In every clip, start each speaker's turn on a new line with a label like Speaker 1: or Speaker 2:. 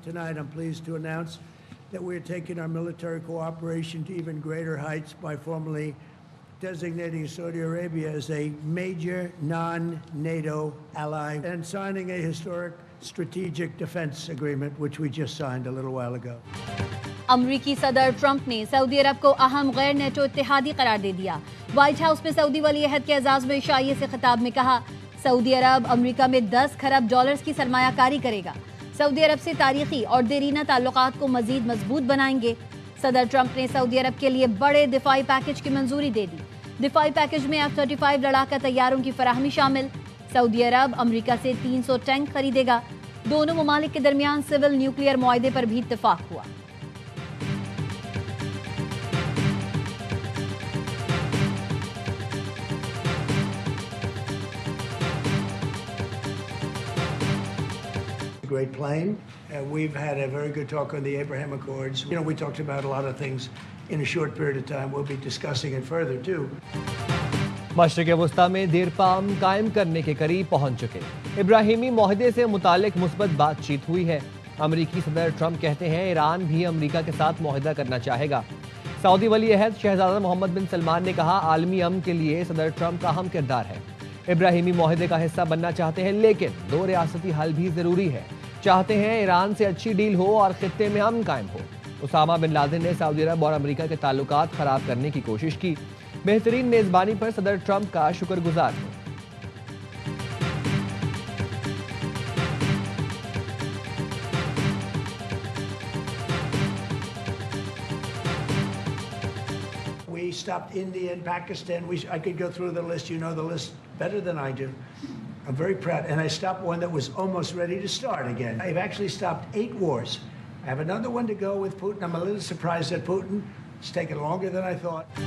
Speaker 1: Tonight, I'm pleased to announce that we are taking our military cooperation to even greater heights by formally designating Saudi Arabia as a major non-NATO ally and signing a historic strategic defense agreement, which we just signed a little while ago.
Speaker 2: अमरीकी सदर Trump ने Saudi अरब को अहम गैर NATO इत्तेहादी करार दे दिया। White house में Saudi वली अहद के एजाज में इशाइये से खिताब में कहा, सऊदी अरब अमरीका में 10 खरब डॉलर्स की सरमायाकारी करेगा। सऊदी अरब से तारीखी और देरीना ताल्लुकात को मजीद मजबूत बनाएंगे। सदर ट्रंप ने सऊदी अरब के लिए बड़े दिफाई पैकेज की मंजूरी दे दी। दिफाई पैकेज में F-35 लड़ाका तैयारों की फराहमी शामिल। सऊदी अरब अमरीका से 300 टैंक खरीदेगा। दोनों ममालिक के दरमियान सिविल न्यूक्लियर मुआहदे पर भी इत्तेफाक हुआ।
Speaker 1: Great plane. We've had a very good talk on the Abraham Accords. You know, we talked about a lot of things in a short period of time. We'll be discussing it further too.
Speaker 3: मशरिक़ वस्ता में देरपाम कायम करने के करीब पहुंच चुके इब्राहिमी मुआहदे से मुतालिक मुस्बत बातचीत हुई है। अमरीकी सदर ट्रंप कहते हैं ईरान भी अमरीका के साथ मुआहदा करना चाहेगा। सऊदी वली अहद शहजादा मोहम्मद बिन सलमान ने कहा, आलमी अमन के लिए सदर ट्रंप का अहम किरदार है। इब्राहिमी मुआहदे का हिस्सा बनना चाहते हैं, लेकिन 2 रियासती हल भी जरूरी है। चाहते हैं ईरान से अच्छी डील हो और खित्ते में अमन कायम हो। उसामा बिन लादेन ने सऊदी अरब और अमेरिका के ताल्लुकात खराब करने की कोशिश की। बेहतरीन मेजबानी पर सदर ट्रंप का शुक्रगुजार हूं।
Speaker 1: We stopped India and Pakistan. I could go through the list. You know the list better than I do. I'm very proud. And I stopped one that was almost ready to start again. I've actually stopped 8 wars. I have another one to go with Putin. I'm a little surprised at Putin. It's taken longer than I thought.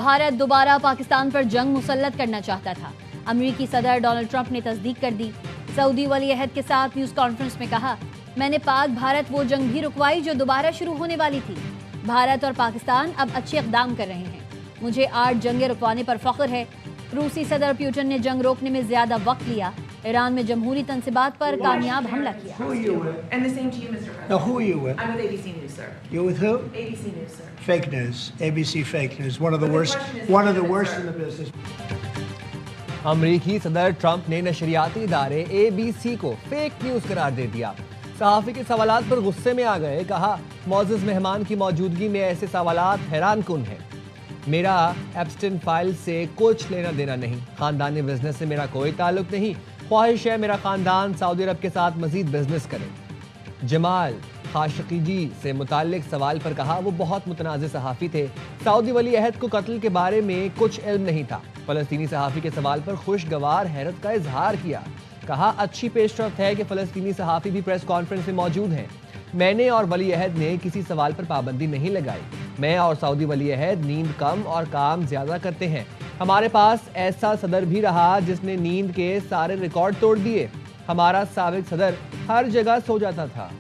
Speaker 2: Bharat दोबारा पाकिस्तान पर जंग मुसल्लत करना चाहता था। अमेरिकी सदर Donald Trump ने तस्दीक कर दी। सऊदी वली अहद के साथ न्यूज़ कॉन्फ्रेंस में कहा, मैंने पाक भारत वो जंग भी रुकवाई जो दोबारा शुरू होने वाली थी। भारत और पाकिस्तान अब अच्छे इक़दाम कर रहे हैं। मुझे 8 जंगें रुकवाने पर फख्र है। रूसी सदर पुतिन ने जंग रोकने में ज्यादा वक्त लिया। ईरान में जमहूरी तंसीबात पर कामयाब हमला किया।
Speaker 4: And the same to you, Mr. President.
Speaker 1: Now, who are you with?
Speaker 4: I'm with ABC News, sir.
Speaker 1: You're with who?
Speaker 4: ABC News, sir.
Speaker 1: Fake news. ABC fake news. One of the
Speaker 4: But the
Speaker 1: worst.
Speaker 4: question is,
Speaker 1: One of the
Speaker 4: who is it,
Speaker 1: worst
Speaker 4: sir?
Speaker 1: in the business.
Speaker 3: अमरीकी सदर Trump ने नशरियाती इदारे ABC को fake news करार दे दिया। सहाफ़ी के सवालात पर गुस्से में आ गए। कहा, मौजूद मेहमान की मौजूदगी में ऐसे सवालात हैरान कुन हैं। मेरा एप्स्टीन फाइल से कुछ लेना देना नहीं। खानदानी बिजनेस से मेरा कोई ताल्लुक नहीं। ख्वाहिश है मेरा खानदान सऊदी अरब के साथ मजीद बिजनेस करे। जमाल खाशकीजी से मुताल्लिक सवाल पर कहा, वो बहुत मुतनाज़ सहाफ़ी थे। सऊदी वली अहद को कत्ल के बारे में कुछ इल्म नहीं था। फ़लस्तीनी सहाफ़ी के सवाल पर खुशगवार हैरत का इजहार किया। कहा, अच्छी पेशरफ्त है कि फ़लस्तीनी सहाफ़ी भी प्रेस कॉन्फ्रेंस में मौजूद हैं। मैंने और वली अहद ने किसी सवाल पर पाबंदी नहीं लगाई। मैं और सऊदी वली अहद नींद कम और काम ज़्यादा करते हैं। हमारे पास ऐसा सदर भी रहा जिसने नींद के सारे रिकॉर्ड तोड़ दिए। हमारा साबिक सदर हर जगह सो जाता था।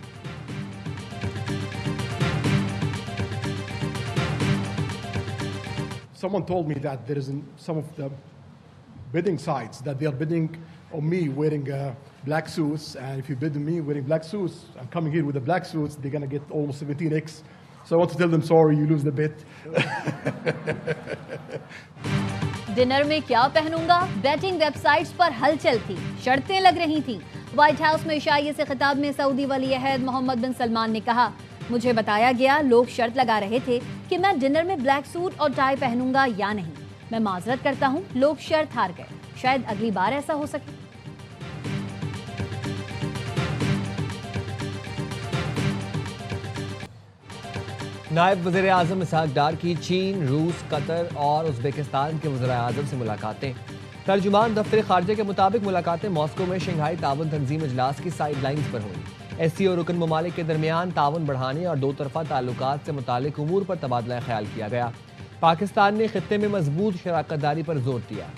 Speaker 5: Someone told me that there is some of the bidding sites that they are bidding on me wearing black suits, and if you bid on me wearing black suits, I'm coming here with the black suits, they're gonna get almost 17x. So I want to tell them sorry, you lose the bet.
Speaker 2: Dinner में क्या पहनूंगा? Batting websites पर हलचल थी, शर्तें लग रही थीं। White house में इशाइये से खिताब में सऊदी वली अहद मोहम्मद बिन सलमान ने कहा, मुझे बताया गया लोग शर्त लगा रहे थे कि मैं डिनर में ब्लैक सूट और टाई पहनूंगा या नहीं। मैं माजरत करता हूं, लोग शर्त हार गए। शायद अगली बार ऐसा हो सके।
Speaker 3: नायब वज़ीर आज़म इसहाक डार की चीन, रूस, कतर और उज़्बेकिस्तान के वज़ीर आज़म से मुलाकातें। तर्जुमान दफ्तर खारजा के मुताबिक मुलाकातें मॉस्को में शंघाई ताउन तंजीम इजलास की साइड लाइन्स पर हुई। SCO रुकन ममालिक के दरमियान ताउन बढ़ाने और 2 तरफ़ा ताल्लुकात से मुतालिक उमूर पर तबादला ख्याल किया गया। पाकिस्तान ने खित्ते में मजबूत शराकत दारी पर जोर दिया।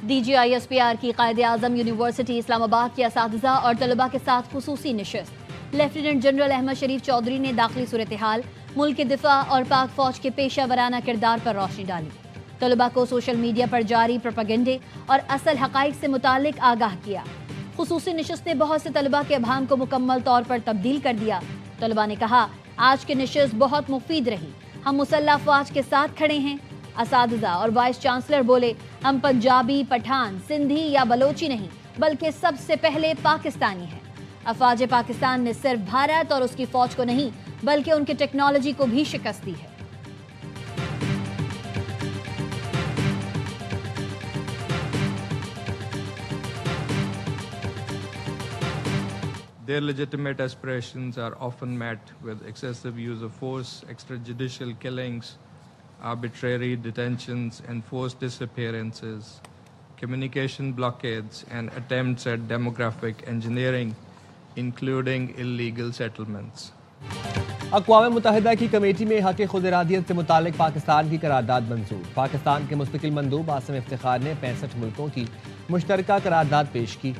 Speaker 2: DGISPR की कायदे-आज़म यूनिवर्सिटी इस्लामाबाद के असातिज़ा और तलबा के साथ खुसूसी नशिस्त। लेफ्टिनेंट जनरल अहमद शरीफ चौधरी ने दाखिली सूरत हाल, मुल्क के दिफा और पाक फौज के पेशा वराना किरदार पर रोशनी डाली। طلباء کو سوشل میڈیا پر جاری پروپیگنڈے اور اصل حقائق سے متعلق آگاہ کیا۔ خصوصی نشست نے بہت سے طلباء کے ابہام کو مکمل طور پر تبدیل کر دیا۔ طلباء نے کہا آج کی نشست بہت مفید رہی، ہم مسلح افواج کے ساتھ کھڑے ہیں۔ اساتذہ اور وائس چانسلر بولے ہم پنجابی، پٹھان، سندھی یا بلوچی نہیں بلکہ سب سے پہلے پاکستانی ہیں۔ افواج پاکستان نے صرف بھارت اور اس کی فوج کو نہیں بلکہ ان کی ٹیکنالوجی کو بھی شکست دی ہے۔
Speaker 6: Their legitimate aspirations are often met with excessive use of force, extrajudicial killings, arbitrary detentions, enforced disappearances, communication blockades, and attempts at demographic engineering, including illegal settlements.
Speaker 3: اقوام متحدہ کی کمیٹی میں حق خود ارادیت سے متعلق پاکستان کی قرارداد منظور۔ پاکستان کے مستقل مندوب عاصم افتخار نے 65 ملکوں کی مشترکہ قرارداد پیش کی۔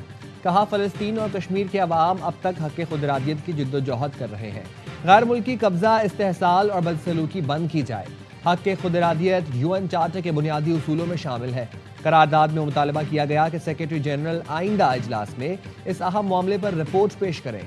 Speaker 3: کہا فلسطین اور کشمیر کے عوام اب تک حق خود ارادیت کی جد و جہد کر رہے ہیں، غیر ملکی قبضہ، استحصال اور بدسلوکی بند کی جائے۔ حق خود ارادیت UN چارٹر کے بنیادی اصولوں میں شامل ہے۔ قرارداد میں مطالبہ کیا گیا کہ سیکرٹری جنرل آئندہ اجلاس میں اس اہم معاملے پر رپورٹ پیش کریں۔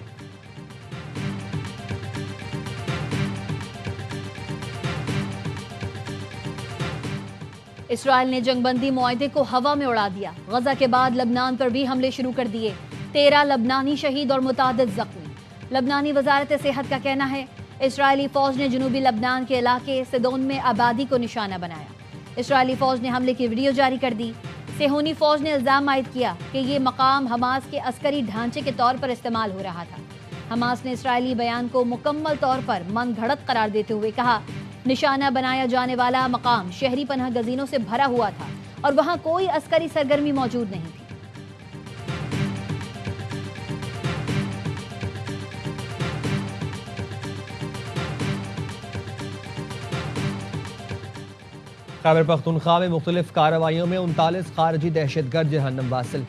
Speaker 2: اسرائیل نے جنگ بندی معاہدے کو ہوا میں اڑا دیا۔ غزہ کے بعد لبنان پر بھی حملے شروع کر دیے، 13 لبنانی شہید اور متعدد زخمی۔ لبنانی وزارت صحت کا کہنا ہے اسرائیلی فوج نے جنوبی لبنان کے علاقے سدون میں آبادی کو نشانہ بنایا۔ اسرائیلی فوج نے حملے کی ویڈیو جاری کر دی۔ صہیونی فوج نے الزام عائد کیا کہ یہ مقام حماس کے عسکری ڈھانچے کے طور پر استعمال ہو رہا تھا۔ حماس نے اسرائیلی بیان کو مکمل طور پر من گھڑت قرار دیتے ہوئے کہا نشانہ بنایا جانے والا مقام شہری پناہ گزینوں سے بھرا ہوا تھا اور وہاں کوئی عسکری سرگرمی موجود نہیں تھی۔
Speaker 3: خیبر پختونخوا میں مختلف کارروائیوں میں 39 خارجی دہشت گرد جہنم واصل۔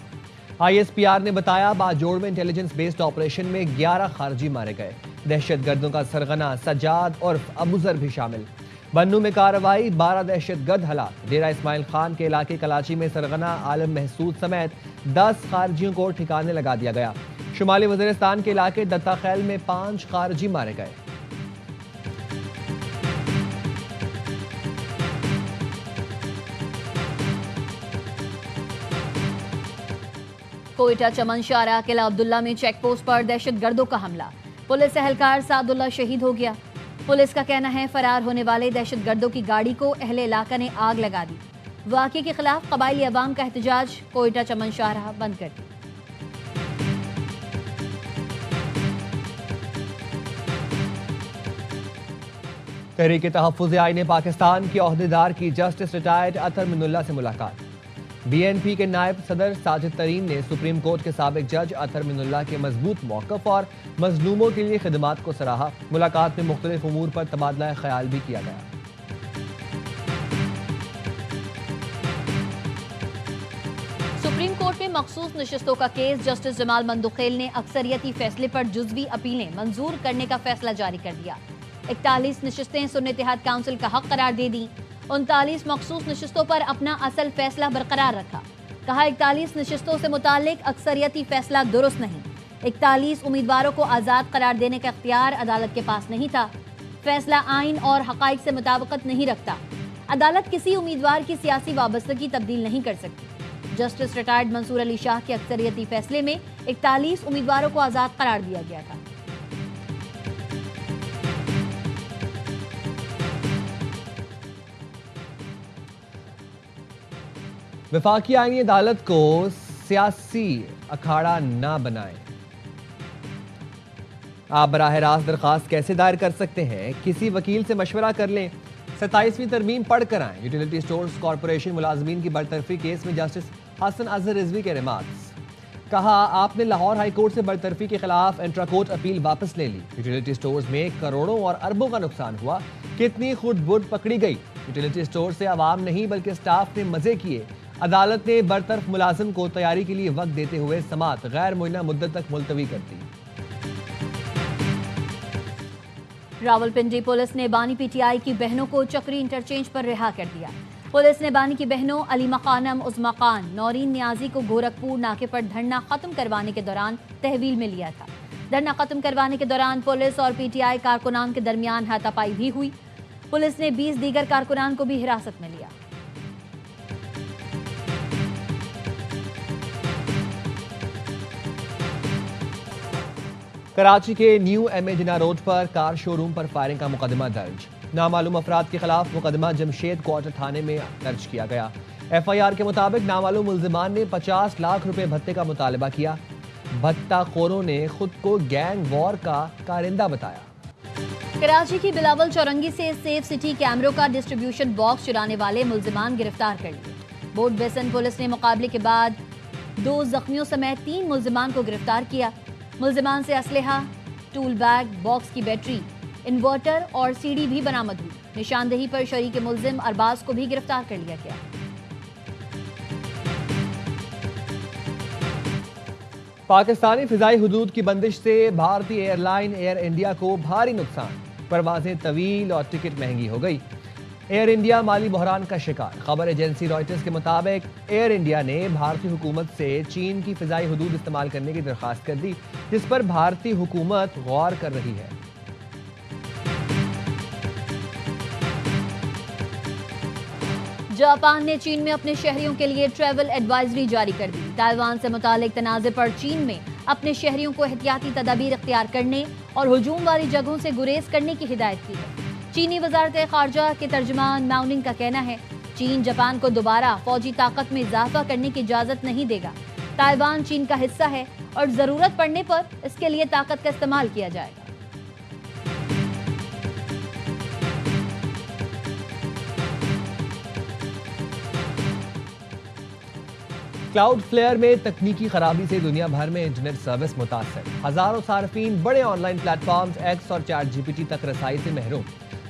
Speaker 3: ISPR نے بتایا باجوڑ میں انٹیلیجنس بیسڈ آپریشن میں 11 خارجی مارے گئے۔ دہشت گردوں کا سرغنہ سجاد عرف ابو ذر بھی شامل۔ بنو میں کارروائی، 12 دہشت گرد ہلاک۔ ڈیرہ اسماعیل خان کے علاقے کلاچی میں سرغنہ عالم محسود سمیت 10 خارجیوں کو ٹھکانے لگا دیا گیا۔ شمالی وزیرستان کے علاقے دتا خیل میں 5 خارجی مارے گئے۔
Speaker 2: کوئٹہ چمن شارہ قلعہ عبداللہ میں چیک پوسٹ پر دہشت گردوں کا حملہ، پولیس اہلکار سعد اللہ شہید ہو گیا۔ پولیس کا کہنا ہے فرار ہونے والے دہشت گردوں کی گاڑی کو اہل علاقہ نے آگ لگا دی۔ واقعے کے خلاف قبائلی عوام کا احتجاج، کوئٹہ چمن شارہ بند کر دی۔
Speaker 3: تحریک تحفظ آئین پاکستان کے عہدیدار کی جسٹس ریٹائرڈ اطہر من اللہ سے ملاقات۔ BNP کے نائب صدر ساجد ترین نے سپریم کورٹ کے سابق جج اطہر من اللہ کے مضبوط موقف اور مظلوموں کے لیے خدمات کو سراہا۔ ملاقات میں مختلف امور پر تبادلہ خیال بھی کیا گیا۔
Speaker 2: سپریم کورٹ میں مخصوص نشستوں کا کیس، جسٹس جمال مندوخیل نے اکثریتی فیصلے پر جزوی اپیلیں منظور کرنے کا فیصلہ جاری کر دیا۔ 41 نشستیں سنی اتحاد کونسل کا حق قرار دے دیں۔ 39 مخصوص نشستوں پر اپنا اصل فیصلہ برقرار رکھا۔ کہا 41 نشستوں سے متعلق اکثریتی فیصلہ درست نہیں۔ 41 امیدواروں کو آزاد قرار دینے کا اختیار عدالت کے پاس نہیں تھا۔ فیصلہ آئین اور حقائق سے مطابقت نہیں رکھتا۔ عدالت کسی امیدوار کی سیاسی وابستگی تبدیل نہیں کر سکتی۔ جسٹس ریٹائرڈ منصور علی شاہ کے اکثریتی فیصلے میں 41 امیدواروں کو آزاد قرار دیا گیا تھا۔
Speaker 3: وفاقی آئینی عدالت کو سیاسی اکھاڑا نہ بنائیں۔ آپ براہ راست درخواست کیسے دائر کر سکتے ہیں؟ کسی وکیل سے مشورہ کر لیں۔ 27ویں ترمیم پڑھ کر آئیں۔ یوٹیلیٹی سٹورز کارپوریشن ملازمین کی برطرفی کیس میں جسٹس حسن اظہر رضوی کے ریمارکس۔ کہا آپ نے لاہور ہائی کورٹ سے برطرفی کے خلاف انٹرا کورٹ اپیل واپس لے لی۔ یوٹیلیٹی سٹورز میں کروڑوں اور اربوں کا نقصان ہوا، کتنی خود بُرد پکڑی گئی۔ یوٹیلیٹی سٹور سے عوام نہیں بلکہ سٹاف نے مزے کیے۔ عدالت نے برطرف ملازم کو تیاری کے لیے وقت دیتے ہوئے سماعت غیر معینہ مدت تک ملتوی کر دی۔
Speaker 2: راولپنڈی پولیس نے بانی PTI کی بہنوں کو چکری انٹرچینج پر رہا کر دیا۔ पुलिस ने बानी की बहनों अलीमा खानम, उज़मा खान, नौरीन नियाजी को गोरखपुर नाके पर धरना खत्म करवाने के दौरान तहवील में लिया था। धरना खत्म करवाने के दौरान पुलिस और पीटीआई कारकुनान के दरमियान हाथापाई भी हुई। पुलिस ने 20 दीगर कारकुनान को भी हिरासत में लिया।
Speaker 3: कराची के न्यू एमए जिना रोड पर कार शोरूम पर फायरिंग का मुकदमा दर्ज। नामालूम अफराद के खिलाफ मुकदमा जमशेद क्वार्टर थाने में दर्ज किया गया। एफआईआर के मुताबिक नामालूम मुल्जिमान ने 50 लाख रुपए भत्ते का मुतालबा किया। भत्ता खोरों ने खुद को गैंग वॉर का कारिंदा बताया।
Speaker 2: कराची की बिलावल चौरंगी से सेफ सिटी कैमरों का डिस्ट्रीब्यूशन बॉक्स चुराने वाले मुल्जिमान गिरफ्तार कर लिए। बोर्ड बेसन पुलिस ने मुकाबले के बाद 2 जख्मियों समेत 3 मुल्जिमान को गिरफ्तार किया। मुल्जिमान से असलहा, टूल बैग, बॉक्स की बैटरी, इन्वर्टर और सीडी भी बरामद हुई। निशानदेही पर शरीक मुल्जिम अरबाज को भी गिरफ्तार कर लिया गया।
Speaker 3: पाकिस्तानी फिजाई हुदूद की बंदिश से भारतीय एयरलाइन एयर इंडिया को भारी नुकसान। परवाजें तवील और टिकट महंगी हो गई। एयर इंडिया माली बहरान का शिकार। खबर एजेंसी रॉयटर्स के मुताबिक एयर इंडिया ने भारतीय हुकूमत से चीन की फिजाई हुदूद इस्तेमाल करने की दरख्वास्त कर दी, जिस पर भारतीय हुकूमत गौर कर रही है।
Speaker 2: जापान ने चीन में अपने शहरियों के लिए ट्रैवल एडवाइजरी जारी कर दी। ताइवान से मुतालिक तनाज़े पर चीन में अपने शहरियों को एहतियाती तदाबीर इख्तियार करने और हुजूम वाली जगहों से गुरेज करने की हिदायत की है। चीनी वजारत खारजा के तर्जुमान माउनिंग का कहना है, चीन जापान को दोबारा फौजी ताकत में इजाफा करने की इजाजत नहीं देगा। ताइवान चीन का हिस्सा है और जरूरत पड़ने पर इसके लिए ताकत का इस्तेमाल किया जाएगा।
Speaker 3: क्लाउड फ्लेयर में तकनीकी खराबी से दुनिया भर में इंटरनेट सर्विस मुतासर। हजारों सार्फिन बड़े ऑनलाइन प्लेटफॉर्म्स एक्स और चैट जीपीटी तक रसाई से महरूम।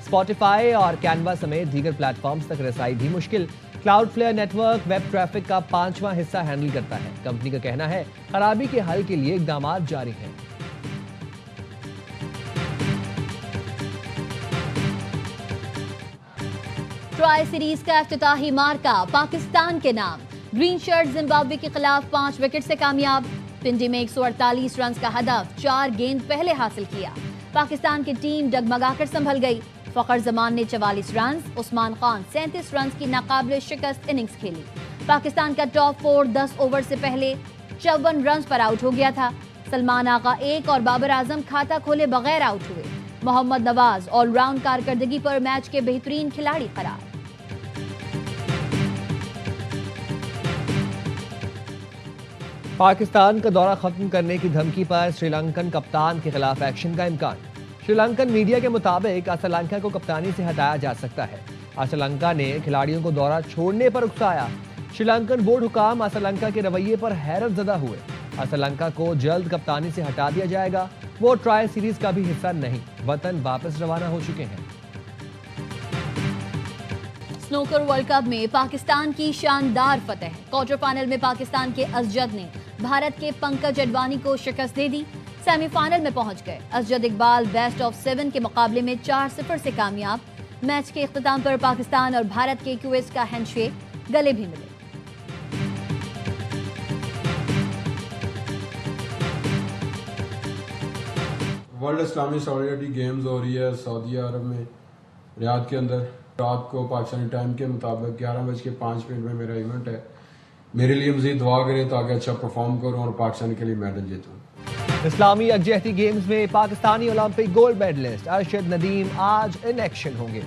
Speaker 3: स्पॉटिफाई और कैनवा समेत दीगर प्लेटफॉर्म्स तक रसाई भी मुश्किल। Cloudflare network web traffic का 5वां हिस्सा हैंडल करता है। कंपनी का कहना है खराबी के हल के लिए इकदाम जारी हैं।
Speaker 2: ट्राई सीरीज का इफ्तिताही मार्का पाकिस्तान के नाम। ग्रीन शर्ट जिम्बाब्वे के खिलाफ 5 विकेट से कामयाब। पिंडी में 148 रन का हदफ 4 गेंद पहले हासिल किया। पाकिस्तान की टीम डगमगाकर संभल गई। फखर जमान ने 44 रन, उस्मान खान 37 रन की नाकाबिले शिकस्त इनिंग्स खेली। पाकिस्तान का टॉप 4 10 ओवर से पहले 54 रन पर आउट हो गया था। सलमान आगा 1 और बाबर आजम खाता खोले बगैर आउट हुए। मोहम्मद नवाज ऑलराउंड कारकर्दगी पर मैच के बेहतरीन खिलाड़ी करार।
Speaker 3: पाकिस्तान का दौरा खत्म करने की धमकी पर श्रीलंकन कप्तान के खिलाफ एक्शन का इम्कान। श्रीलंकन मीडिया के मुताबिक श्रीलंका को कप्तानी से हटाया जा सकता है। श्रीलंका ने खिलाड़ियों को दौरा छोड़ने पर उकसाया। श्रीलंकन बोर्ड हुकाम श्रीलंका के रवैये पर हैरत ज़दा हुए। श्रीलंका को जल्द कप्तानी से हटा दिया जाएगा। वो ट्राई सीरीज का भी हिस्सा नहीं, वतन वापस रवाना हो चुके हैं।
Speaker 2: स्नूकर वर्ल्ड कप में पाकिस्तान की शानदार फतह। क्वार्टर फाइनल में पाकिस्तान के असजद ने भारत के पंकज अडवाणी को शिकस्त दे दी। सेमीफाइनल में पहुंच गए। असजद इकबाल बेस्ट ऑफ 7 के मुकाबले में 4-0 से कामयाब। मैच के इख्तिताम पर पाकिस्तान और भारत के क्यूएस का हैंडशेक, गले भी मिले।
Speaker 7: वर्ल्ड इस्लामी सॉलिडारिटी गेम्स हो रही है सऊदी अरब में रियाद के अंदर। रात को पाकिस्तानी टाइम के मुताबिक 11:05 में मेरा इवेंट है। मेरे लिए मज़ीद दुआ करें ताकि अच्छा परफॉर्म करूं और पाकिस्तान के लिए मेडल जीतूं।
Speaker 3: इस्लामी यकजहती गेम्स में Pakistani Olympic gold medallist Arshad Nadeem आज इन एक्शन होंगे।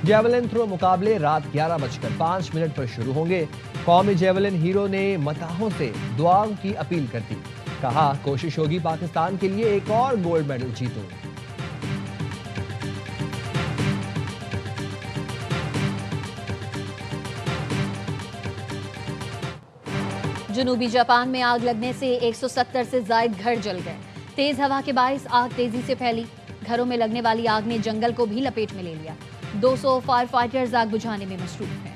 Speaker 3: जेवलिन थ्रो मुकाबले रात 11:05 पर शुरू होंगे। कौमी जेवलिन हीरो ने मताहों से दुआओं की अपील कर दी। कहा कोशिश होगी पाकिस्तान के लिए एक और गोल्ड मेडल जीतूं।
Speaker 2: जनूबी जापान में आग लगने से 170 से ज्यादा घर जल गए। तेज हवा के बाइस आग तेजी से फैली। घरों में लगने वाली आग ने जंगल को भी लपेट में ले लिया। 200 फायर फाइटर्स आग बुझाने में मसरूफ हैं।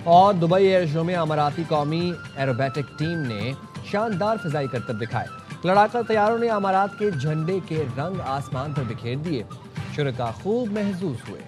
Speaker 3: और दुबई एयर शो में अमाराती कौमी एरोबेटिक टीम ने शानदार फिजाई करतब दिखाए। لڑاکا طیاروں نے امارات کے جھنڈے کے رنگ آسمان پر بکھیر دیے. شرکاء خوب محظوظ ہوئے.